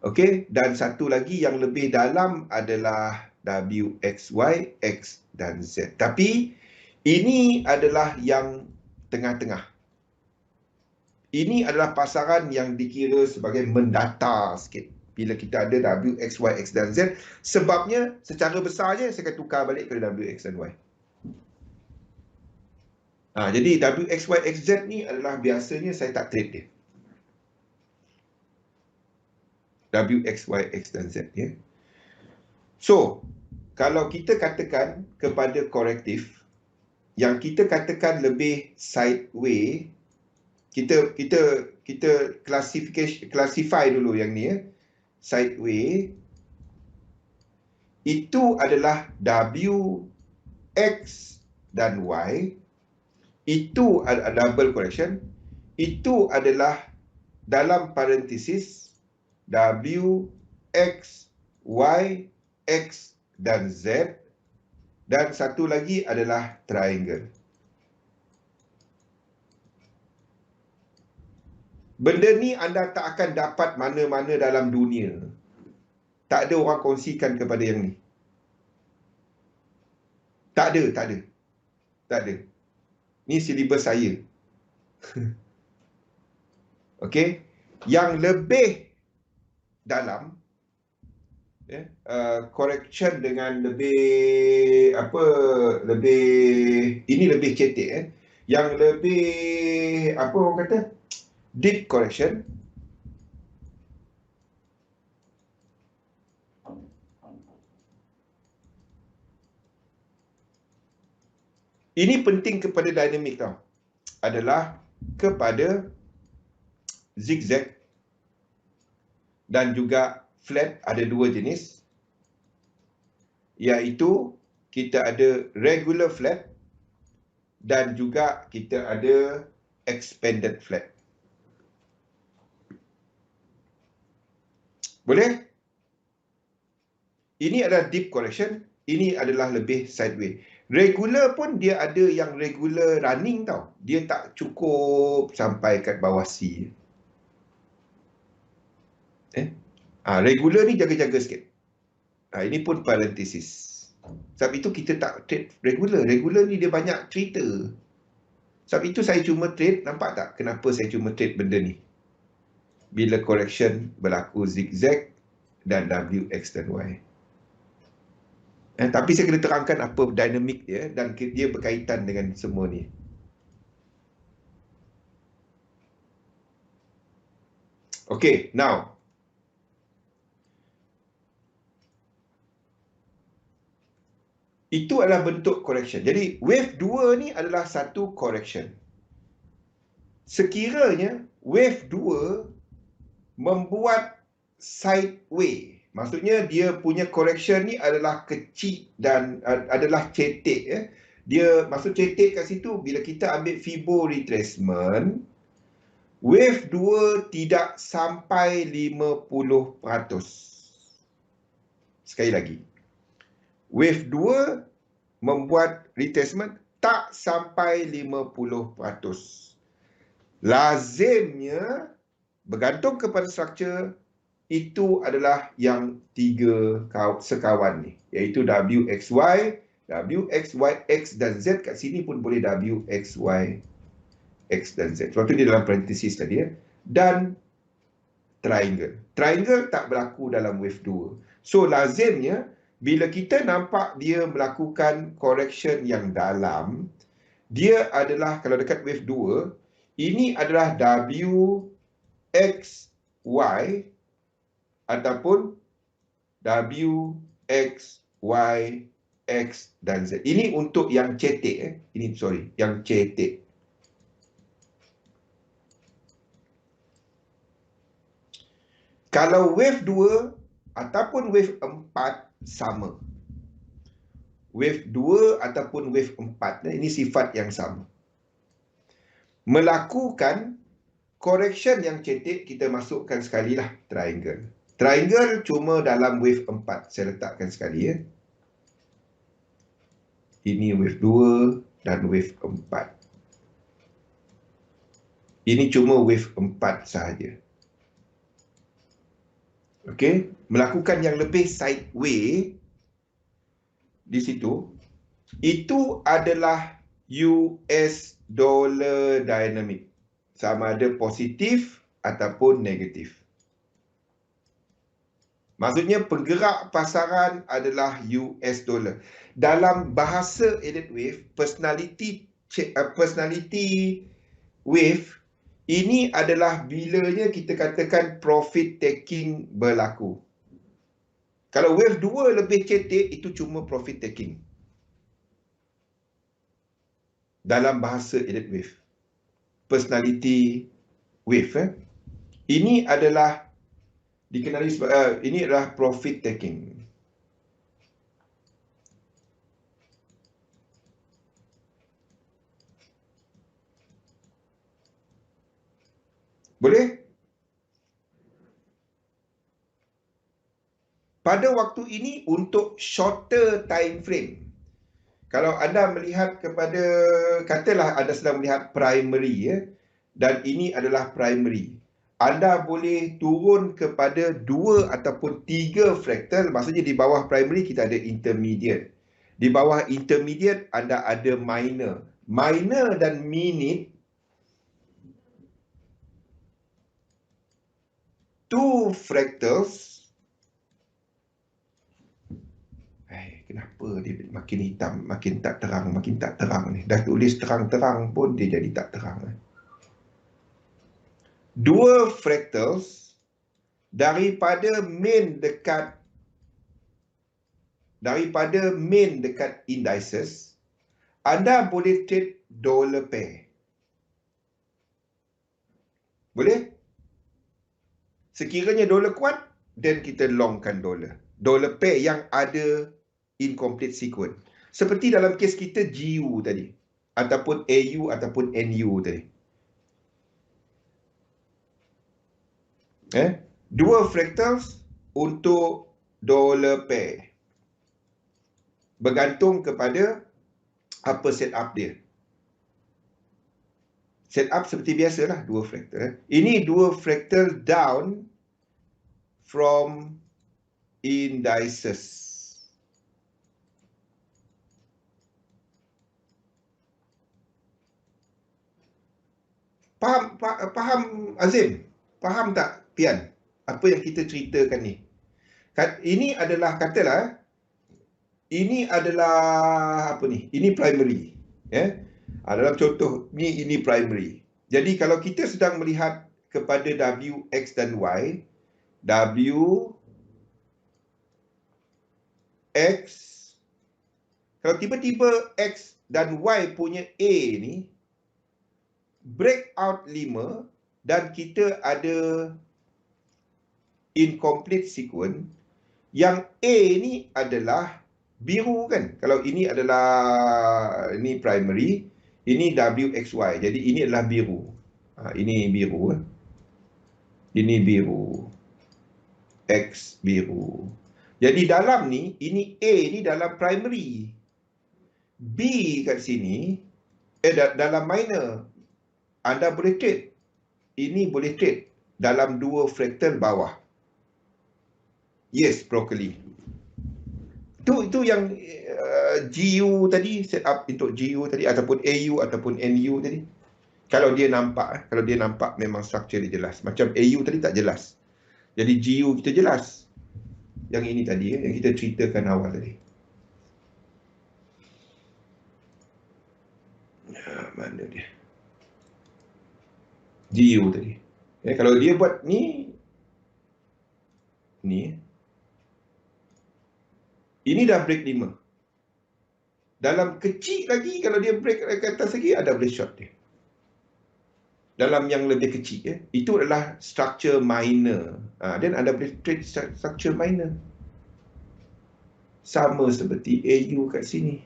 Okey, dan satu lagi yang lebih dalam adalah W, X, Y, X dan Z. Tapi ini adalah yang tengah-tengah. Ini adalah pasaran yang dikira sebagai mendatar sikit. Bila kita ada W, X, Y, X dan Z. Sebabnya secara besarnya saya akan tukar balik ke W, X dan Y. Jadi W, X, Y, X, Z ni adalah biasanya saya tak trade dia. W, X, Y, X dan Z. So, kalau kita katakan kepada korektif, yang kita katakan lebih sideway, kita classify dulu yang ni ya. Sideway itu adalah W, X dan Y. Itu double correction. Itu adalah dalam parenthesis W, X, Y, X dan Z. Dan satu lagi adalah triangle. Benda ni anda tak akan dapat mana-mana dalam dunia. Tak ada orang kongsikan kepada yang ni. Tak ada. Ni silibus saya. Okey. Yang lebih dalam, correction dengan lebih ini lebih cetek. Yang lebih orang kata deep correction. Ini penting kepada dynamic tau. Adalah kepada zigzag dan juga flat. Ada dua jenis. Iaitu kita ada regular flat dan juga kita ada expanded flat. Boleh? Ini adalah deep correction. Ini adalah lebih sideway. Regular pun dia ada yang regular running tau. Dia tak cukup sampai kat bawah C. Regular ni jaga-jaga sikit. Ini pun parenthesis. Sebab itu kita tak trade regular. Regular ni dia banyak cerita. Sebab itu saya cuma trade, nampak tak kenapa saya cuma trade benda ni? Bila correction berlaku zigzag dan W, X dan Y. Tapi saya kena terangkan apa dinamik dia dan dia berkaitan dengan semua ni. Okay, now. Itu adalah bentuk correction. Jadi, wave 2 ni adalah satu correction. Sekiranya wave 2 membuat sideway, maksudnya dia punya correction ni adalah kecil dan adalah cetek. Dia maksud cetek kat situ, bila kita ambil Fibo retracement, wave 2 tidak sampai 50%. Sekali lagi. Wave 2 membuat retracement tak sampai 50%. Lazimnya, bergantung kepada struktur, itu adalah yang tiga sekawan ni, iaitu W, X, Y, W, X, Y, X dan Z. Kat sini pun boleh W, X, Y, X dan Z. Sebab tu dia dalam parenthesis tadi. Dan triangle. Triangle tak berlaku dalam wave 2. So, lazimnya, bila kita nampak dia melakukan correction yang dalam, dia adalah, kalau dekat wave 2, ini adalah W, X, Y, ataupun W, X, Y, X dan Z. Ini untuk yang cetek. Yang cetek. Kalau wave 2 ataupun wave 4 sama. Wave 2 ataupun wave 4, ini sifat yang sama. Melakukan correction yang cetek, kita masukkan sekali lah triangle. Triangle cuma dalam wave 4. Saya letakkan sekali. Ini wave 2 dan wave 4. Ini cuma wave 4 sahaja. Okey, melakukan yang lebih sideway di situ, itu adalah US dollar dynamic. Sama ada positif ataupun negatif. Maksudnya penggerak pasaran adalah US dollar. Dalam bahasa Elliott Wave, personality wave, ini adalah bilanya kita katakan profit taking berlaku. Kalau wave 2 lebih cetek, itu cuma profit taking. Dalam bahasa Elliott Wave. personality wave. Ini adalah dikenali sebagai ini adalah profit taking. Boleh? Pada waktu ini untuk shorter time frame. Kalau anda melihat kepada, katalah anda sedang melihat primary ya, dan ini adalah primary. Anda boleh turun kepada 2 ataupun 3 fractal, maksudnya di bawah primary kita ada intermediate. Di bawah intermediate anda ada minor. Minor dan minute, 2 fractals. Kenapa dia makin hitam, makin tak terang ni. Dah tulis terang-terang pun dia jadi tak terang. 2 fractals daripada main dekat indices, anda boleh trade dollar pair. Boleh? Sekiranya dollar kuat, then kita longkan dollar. Dollar pair yang ada incomplete sequence. Seperti dalam kes kita GU tadi, ataupun AU ataupun NU tadi. 2 fractals untuk dollar pair. Bergantung kepada apa setup dia. Setup seperti biasalah 2 fractal. Ini 2 fractal down from indices. Faham Azim? Faham tak Pian? Apa yang kita ceritakan ni? Ini adalah, katalah, ini adalah apa ni? Ini primary. Dalam contoh ni, ini primary. Jadi kalau kita sedang melihat kepada W, X dan Y, W, X, kalau tiba-tiba X dan Y punya A ni breakout 5 dan kita ada incomplete sequence, yang A ni adalah biru kan. Kalau ini adalah, ini primary, ini WXY, jadi ini adalah biru. Ini biru, ini biru, X biru. Jadi dalam ni, ini A ni dalam primary, B kat sini, dalam minor. Anda boleh trade. Ini boleh trade dalam 2 fractal bawah. Yes, broccoli. Itu yang GU tadi, setup untuk GU tadi, ataupun AU ataupun NU tadi. Kalau dia nampak memang struktur dia jelas. Macam AU tadi tak jelas. Jadi GU kita jelas. Yang ini tadi, yang kita ceritakan awal tadi. Mana dia? GU tadi. Kalau dia buat ni, ini dah break 5. Dalam kecil lagi, kalau dia break ke atas lagi, ada boleh short dia. Dalam yang lebih kecil, itu adalah structure minor. Dan anda boleh trade structure minor. Sama seperti AU kat sini.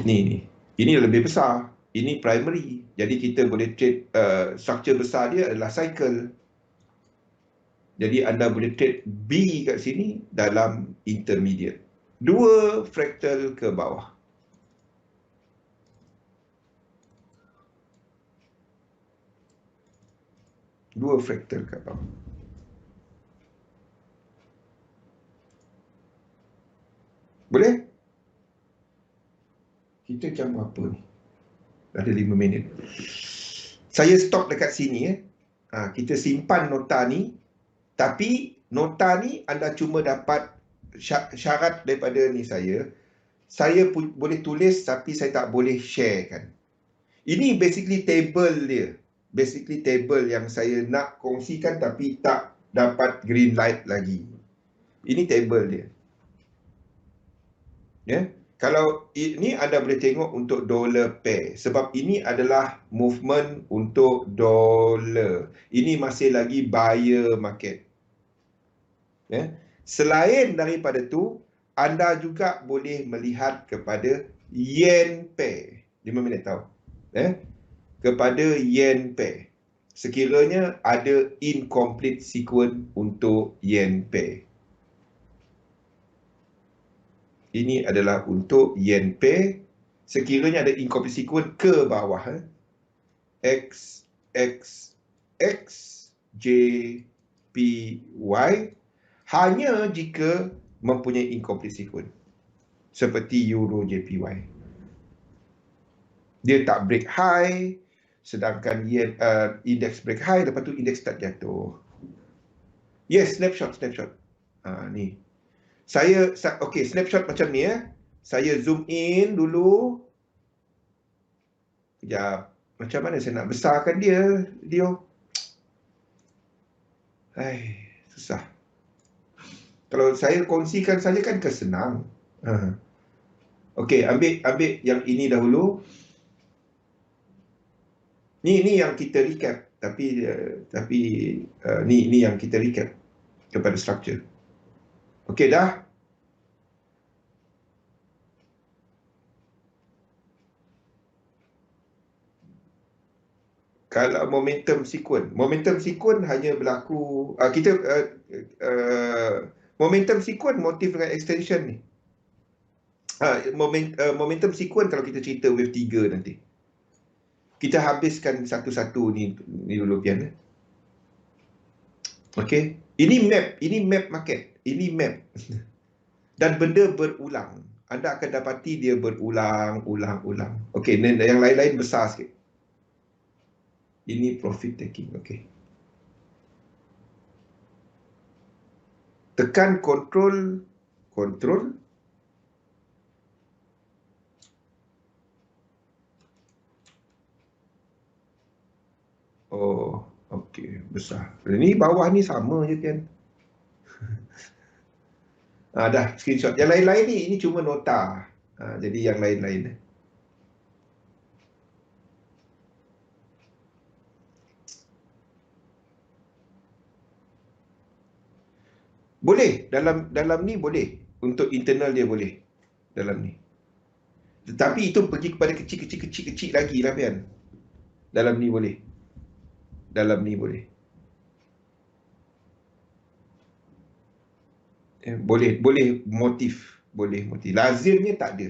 Ni. Ini lebih besar. Ini primary. Jadi kita boleh trade, structure besar dia adalah cycle. Jadi anda boleh trade B kat sini dalam intermediate. 2 fractal ke bawah. Dua fractal ke bawah. Boleh? Kita jam apa ni? Ada 5 minit. Saya stop dekat sini. Kita simpan nota ni. Tapi nota ni anda cuma dapat syarat daripada ni saya. Saya boleh tulis tapi saya tak boleh share kan. Ini basically table dia. Basically table yang saya nak kongsikan tapi tak dapat green light lagi. Ini table dia. Kalau ini anda boleh tengok untuk dollar pair. Sebab ini adalah movement untuk dollar. Ini masih lagi buyer market. Ya. Selain daripada tu, anda juga boleh melihat kepada yen pair. 5 minit tahu. Ya. Kepada yen pair. Sekiranya ada incomplete sequence untuk yen pair. Ini adalah untuk yen pair. Sekiranya ada incomplete sequence ke bawah. X, X, X, J, P, Y. Hanya jika mempunyai incomplete sequence. Seperti Euro JPY. Dia tak break high. Sedangkan yen, index break high. Lepas tu index start jatuh. Yes, snapshot. Ni. Okay, snapshot macam ni ya. Saya zoom in dulu. Sekejap. Macam mana saya nak besarkan dia, Dio? Susah. Kalau saya kongsikan saja kan kesenang. Okey, ambil yang ini dahulu. Ni yang kita recap. Tapi ni yang kita recap kepada structure. Okey dah. Kalau momentum sequence hanya berlaku momentum sequence motif dengan extension ni. Momentum sequence kalau kita cerita wave 3 nanti. Kita habiskan satu-satu ni dulu pian. Okey. Ini map market. Ini map. Dan benda berulang. Anda akan dapati dia berulang. Okey, yang lain-lain besar sikit. Ini profit taking. Okey. Tekan control. Oh, okey, besar. Ini bawah ni sama je kan. Dah screenshot. Yang lain-lain ni ini cuma nota. Jadi yang lain-lain. Boleh dalam ni boleh. Untuk internal dia boleh. Dalam ni. Tetapi itu pergi kepada kecil lagi lah pian. Dalam ni boleh. Boleh motif. Lazimnya tak ada.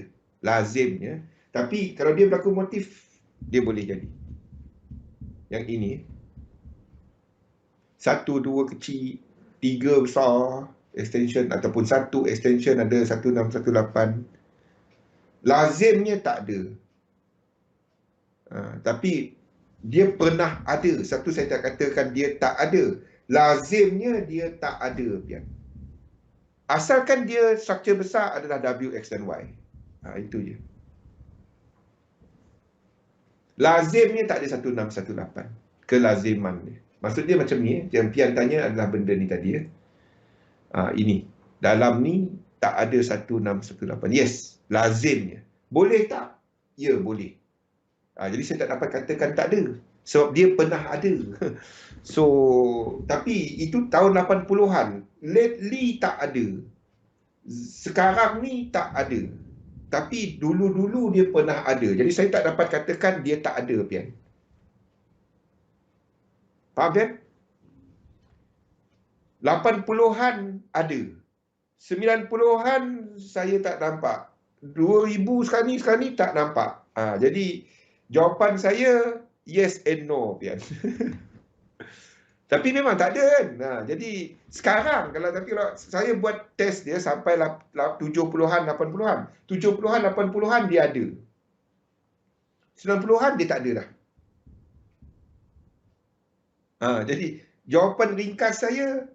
Tapi kalau dia berlaku motif, dia boleh jadi. Yang ini. 1, 2 kecil, 3 besar extension ataupun 1 extension ada 1618. Lazimnya tak ada. Tapi dia pernah ada. Satu saya tak katakan dia tak ada. Lazimnya dia tak ada pian. Asalkan dia struktur besar adalah W, X dan Y. Itu je. Lazimnya tak ada 1618. Kelaziman dia. Maksud dia macam ni. Yang pian tanya adalah benda ni tadi. Ini. Dalam ni tak ada 1618. Yes. Lazimnya. Boleh tak? Ya, boleh. Jadi saya tak dapat katakan tak ada. Sebab dia pernah ada. So, tapi itu tahun 80-an. Lately tak ada. Sekarang ni tak ada. Tapi dulu-dulu dia pernah ada. Jadi saya tak dapat katakan dia tak ada, pian. Faham, pian? 80-an ada. 90-an saya tak nampak. 2000 sekarang ni tak nampak. Jadi jawapan saya yes and no, pian. Tapi memang tak ada kan. Jadi sekarang kalau saya buat test dia sampai 70-an, 80-an. 70-an, 80-an dia ada. 90-an dia tak ada dah. Jadi jawapan ringkas saya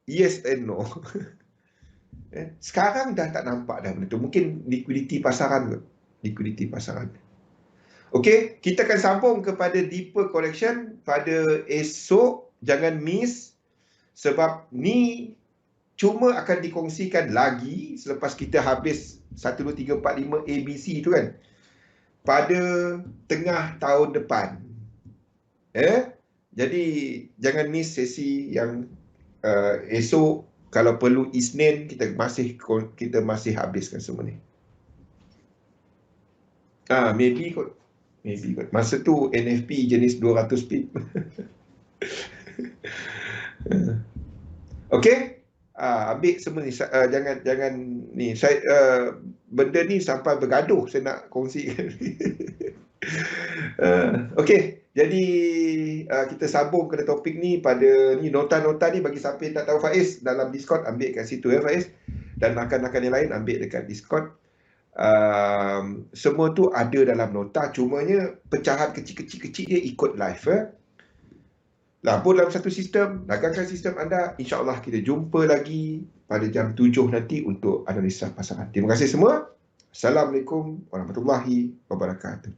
yes and no. Sekarang dah tak nampak dah benda tu. Mungkin liquidity pasaran kot. Okey, kita akan sambung kepada deeper correction pada esok. Jangan miss sebab ni cuma akan dikongsikan lagi selepas kita habis 1, 2, 3, 4, 5 ABC tu kan, pada tengah tahun depan. Jadi jangan miss sesi yang esok. Kalau perlu Isnin, kita masih habiskan semua ni. Maybe kot. Masa tu NFP jenis 200 pip. Okey? Ambil semua ni. Jangan ni. Benda ni sampai bergaduh saya nak kongsikan. Okey. Jadi kita sambung kepada topik ni pada ni, nota-nota ni bagi siapa yang tak tahu Faiz, dalam Discord ambil kat situ ya Faiz. Dan rakan-rakan yang lain ambil dekat Discord. Semua tu ada dalam nota, cumanya pecahan kecil-kecil dia ikut live. Labur dalam satu sistem, ragangkan sistem anda. InsyaAllah kita jumpa lagi pada jam 7 nanti untuk analisa pasangan. Terima kasih semua. Assalamualaikum warahmatullahi wabarakatuh.